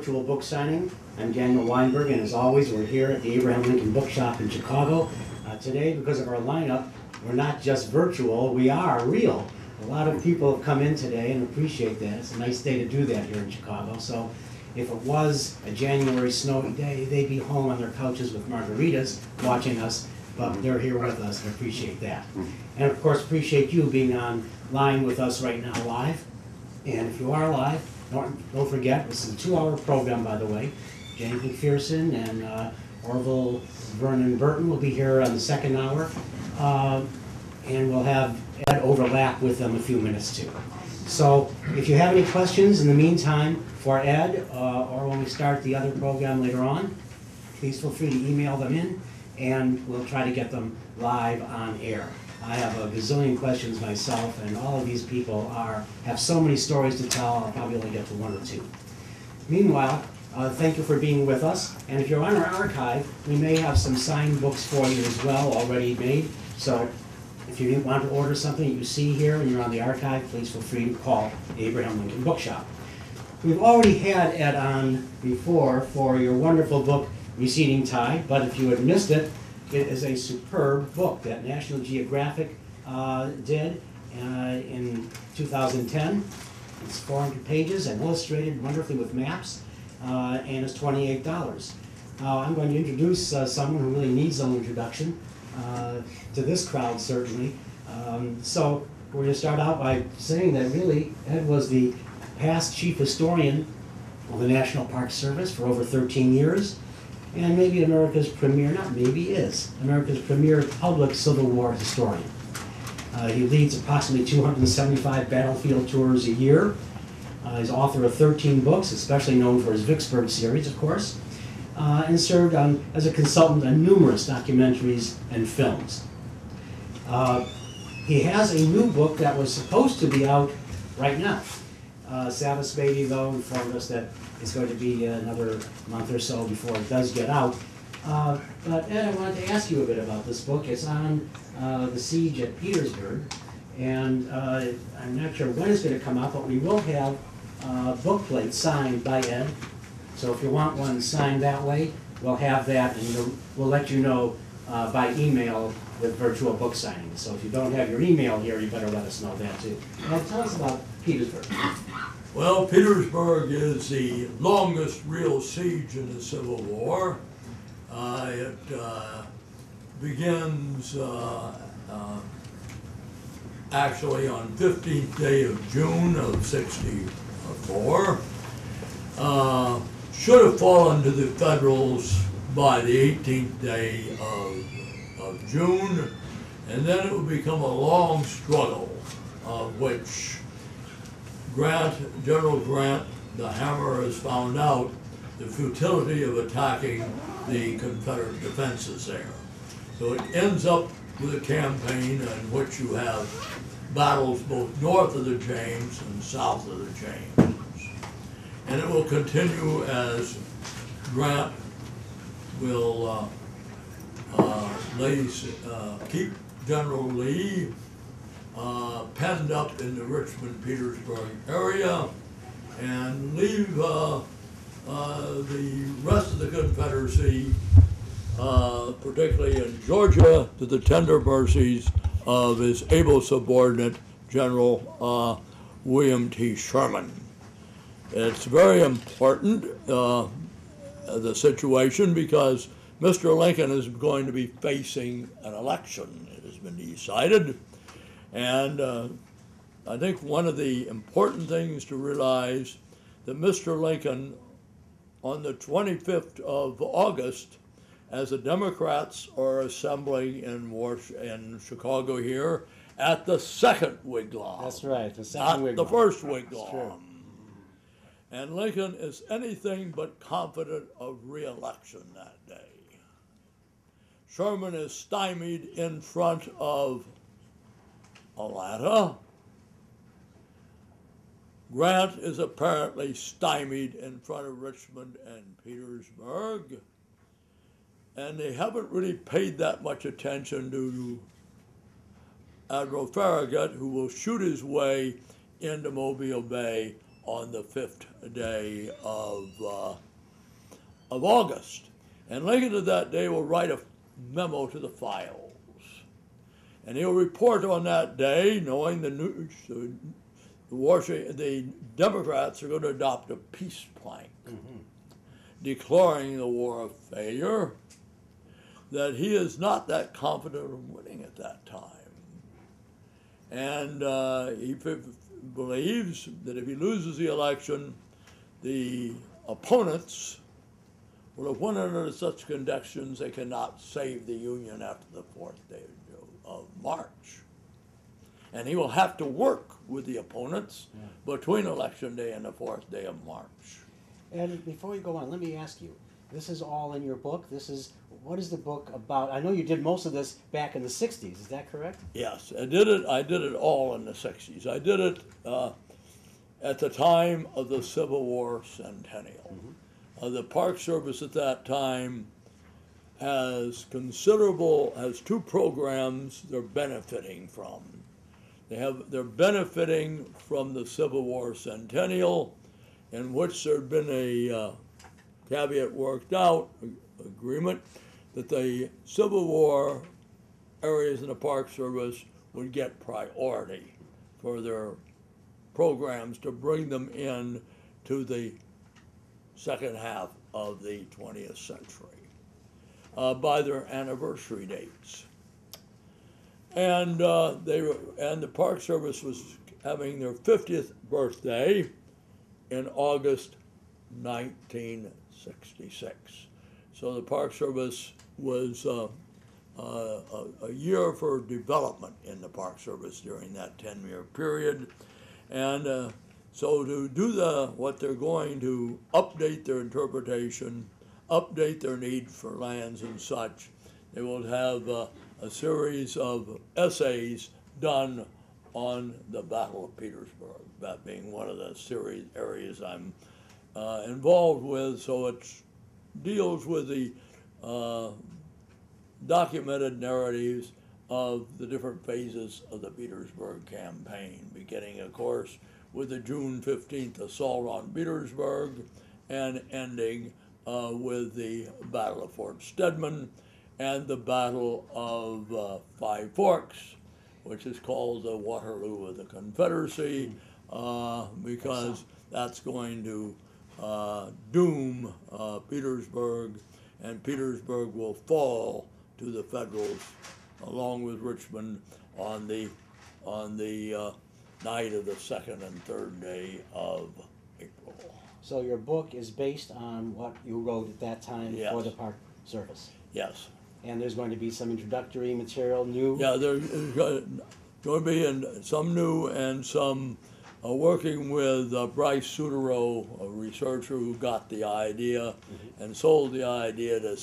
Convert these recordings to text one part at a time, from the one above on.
virtual book signing. I'm Daniel Weinberg, and as always, we're here at the Abraham Lincoln Bookshop in Chicago. Today, because of our lineup, we're not just virtual, we are real. A lot of people have come in today and appreciate that. It's a nice day to do that here in Chicago. So if it was a January snowy day, they'd be home on their couches with margaritas watching us, but they're here with us and appreciate that. And of course, appreciate you being online with us right now live. And if you are live, don't forget, this is a 2-hour program, by the way. James McPherson and Orville, Vernon Burton will be here on the second hour. And we'll have Ed overlap with them a few minutes too. So if you have any questions in the meantime for Ed, or when we start the other program later on, please feel free to email them in, and we'll try to get them live on air. I have a gazillion questions myself, and all of these people have so many stories to tell, I'll probably only get to 1 or 2. Meanwhile, thank you for being with us, and if you're on our archive, we may have some signed books for you as well, already made. So if you want to order something you see here and you're on the archive, please feel free to call the Abraham Lincoln Bookshop. We've already had Ed on before for your wonderful book, Receding Tide, but if you had missed it, it is a superb book that National Geographic did in 2010. It's 400 pages and illustrated wonderfully with maps, and it's $28. I'm going to introduce someone who really needs an introduction to this crowd, certainly. So we're going to start out by saying that really Ed was the past chief historian of the National Park Service for over 13 years. And maybe America's premier, not maybe, is America's premier public Civil War historian. He leads approximately 275 battlefield tours a year. He's author of 13 books, especially known for his Vicksburg series, of course, and served as a consultant on numerous documentaries and films. He has a new book that was supposed to be out right now. Savas Beatty, though, informed us that it's going to be another month or so before it does get out. But Ed, I wanted to ask you a bit about this book. It's on the siege at Petersburg, and I'm not sure when it's going to come out, but we will have book plates signed by Ed. So if you want one signed that way, we'll have that, and we'll let you know by email with virtual book signings. So if you don't have your email here, you better let us know that too. Now tell us about Petersburg. Well, Petersburg is the longest real siege in the Civil War. It begins actually on 15th day of June of '64. Should have fallen to the Federals by the 18th day of June, and then it would become a long struggle, of which General Grant, the Hammer, has found out the futility of attacking the Confederate defenses there. So it ends up with a campaign in which you have battles both north of the James and south of the James. And it will continue as Grant will keep General Lee penned up in the Richmond-Petersburg area and leave the rest of the Confederacy, particularly in Georgia, to the tender mercies of his able subordinate, General William T. Sherman. It's very important, the situation, because Mr. Lincoln is going to be facing an election. It has been decided. And I think one of the important things to realize that Mr. Lincoln, on the 25th of August, as the Democrats are assembling in Chicago here, at the second wigwam. That's right, the second wigwam. Not the first wigwam. And Lincoln is anything but confident of re-election that day. Sherman is stymied in front of Atlanta. Grant is apparently stymied in front of Richmond and Petersburg. And they haven't really paid that much attention to Admiral Farragut, who will shoot his way into Mobile Bay on the 5th day of of August. And Lincoln at that day will write a memo to the files. And he'll report on that day, knowing the news, the Democrats are going to adopt a peace plank, declaring the war a failure, that he is not that confident of winning at that time. And he believes that if he loses the election, the opponents will have won under such conditions they cannot save the Union after the 4th day of March. And he will have to work with the opponents between Election Day and the 4th day of March. And before you go on, let me ask you, this is all in your book? What is the book about? I know you did most of this back in the 60s, is that correct? Yes, I did it all in the 60s. I did it at the time of the Civil War centennial. The Park Service at that time has two programs they're benefiting from. They're benefiting from the Civil War centennial, in which there had been a caveat worked out, agreement, that the Civil War areas in the Park Service would get priority for their programs to bring them in to the second half of the 20th century by their anniversary dates. And the Park Service was having their 50th birthday in August 1966. So the Park Service was a year for development in the Park Service during that 10-year period. And so to do what they're going to update their interpretation, update their need for lands and such, they will have a series of essays done on the Battle of Petersburg, that being one of the areas I'm involved with. So it deals with the documented narratives of the different phases of the Petersburg campaign, beginning, of course, with the June 15th assault on Petersburg and ending with the Battle of Fort Stedman and the Battle of Five Forks, which is called the Waterloo of the Confederacy, because that's going to doom Petersburg, and Petersburg will fall to the Federals along with Richmond on the night of the 2nd and 3rd day of April. So your book is based on what you wrote at that time for the Park Service? Yes. And there's going to be some introductory material new? Yeah, there's going to be some new and some working with Bryce Sudereau, a researcher who got the idea and sold the idea to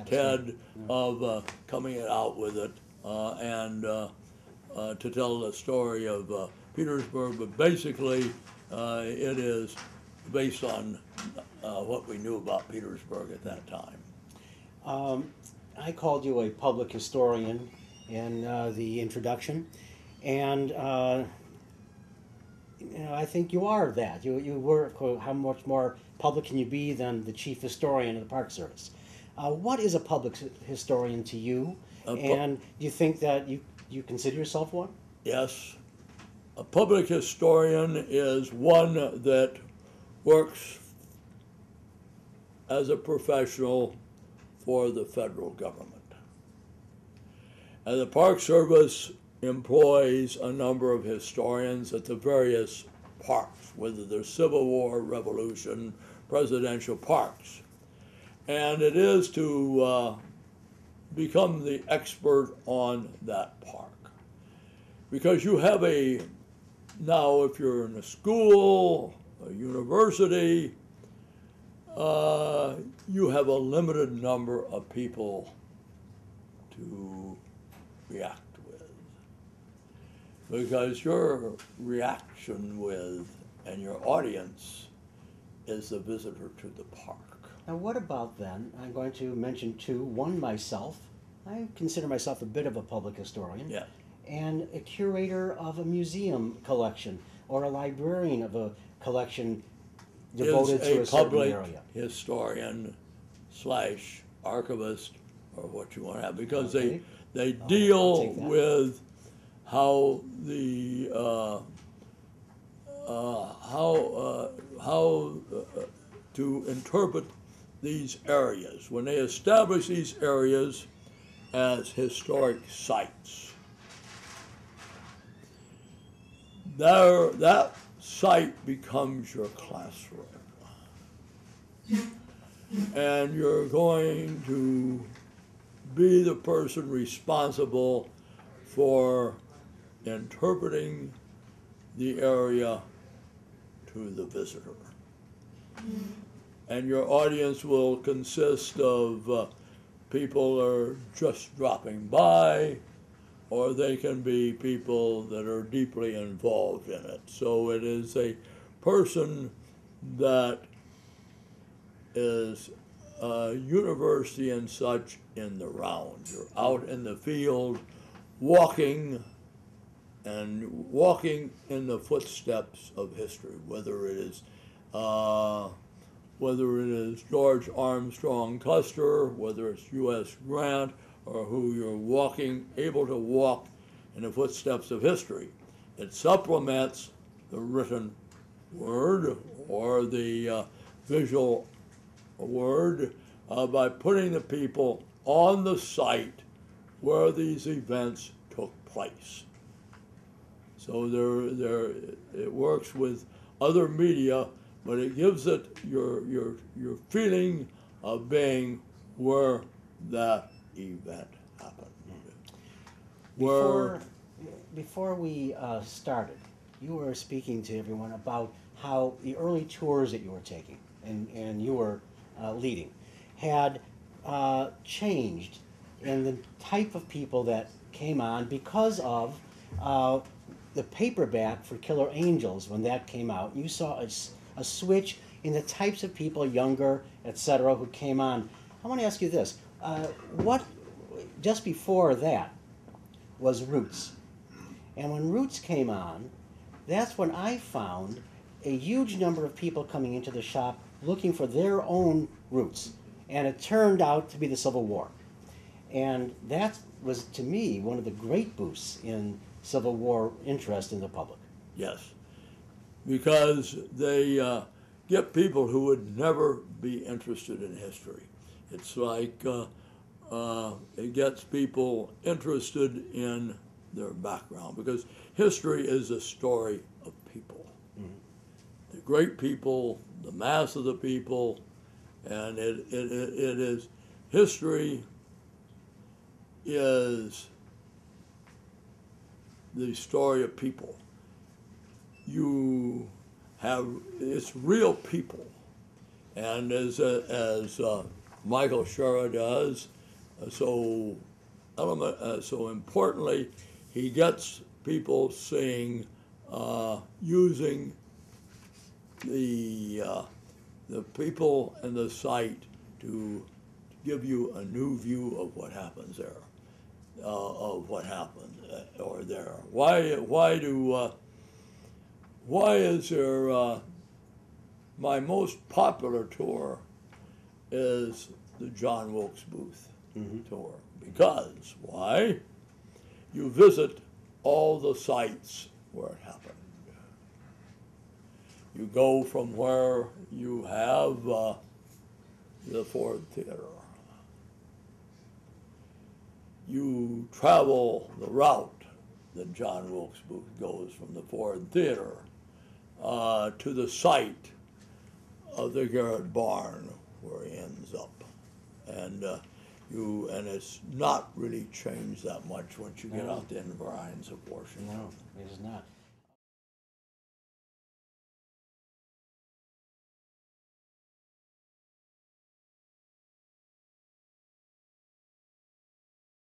Ted of coming out with it and to tell the story of Petersburg. But basically, it is based on what we knew about Petersburg at that time. I called you a public historian in the introduction, and I think you are that. You were, how much more public can you be than the chief historian of the Park Service? What is a public historian to you, and do you think that you consider yourself one? Yes. A public historian is one that works as a professional for the federal government. And the Park Service employs a number of historians at the various parks, whether they're Civil War, Revolution, presidential parks. And it is to become the expert on that park. Because you have now if you're in a school, a university, you have a limited number of people to react with. Because your reaction with and your audience is the visitor to the park. Now what about then, I'm going to mention two, one myself, I consider myself a bit of a public historian, Yeah. and a curator of a museum collection or a librarian of a collection. devoted to a certain public area. historian slash archivist, or what you want to have, because Okay. they I'll deal take that. with how the to interpret these areas when they establish these areas as historic sites. There, that site becomes your classroom, and you're going to be the person responsible for interpreting the area to the visitor. And your audience will consist of people that are just dropping by, or they can be people that are deeply involved in it. So it is a person that is a university and such in the round. You're out in the field walking in the footsteps of history, whether it is George Armstrong Custer, whether it's U.S. Grant, or who you're able to walk in the footsteps of history. It supplements the written word or the visual word by putting the people on the site where these events took place. So it works with other media, but it gives it your feeling of being where that event happened. Before we started, you were speaking to everyone about how the early tours that you were taking and you were leading had changed in the type of people that came on because of the paperback for Killer Angels. When that came out, you saw a switch in the types of people, younger, etc., who came on. I want to ask you this. What, just before that, was Roots. And when Roots came on, that's when I found a huge number of people coming into the shop looking for their own roots. And it turned out to be the Civil War. And that was, to me, one of the great boosts in Civil War interest in the public. Yes, because they get people who would never be interested in history. It's like it gets people interested in their background, because history is a story of people. Mm-hmm. The great people, the mass of the people, and it is, history is the story of people. It's real people, and as Michael Shara does, so importantly, he gets people seeing, using the people and the site to give you a new view of what happens there, of what happened or there. Why is there? My most popular tour is the John Wilkes Booth tour. Because why? You visit all the sites where it happened. You go from where you have the Ford Theater. You travel the route that John Wilkes Booth goes from the Ford Theater to the site of the Garrett Barn where he ends up. And it's not really changed that much once you get out the environs of Washington. No, it is not.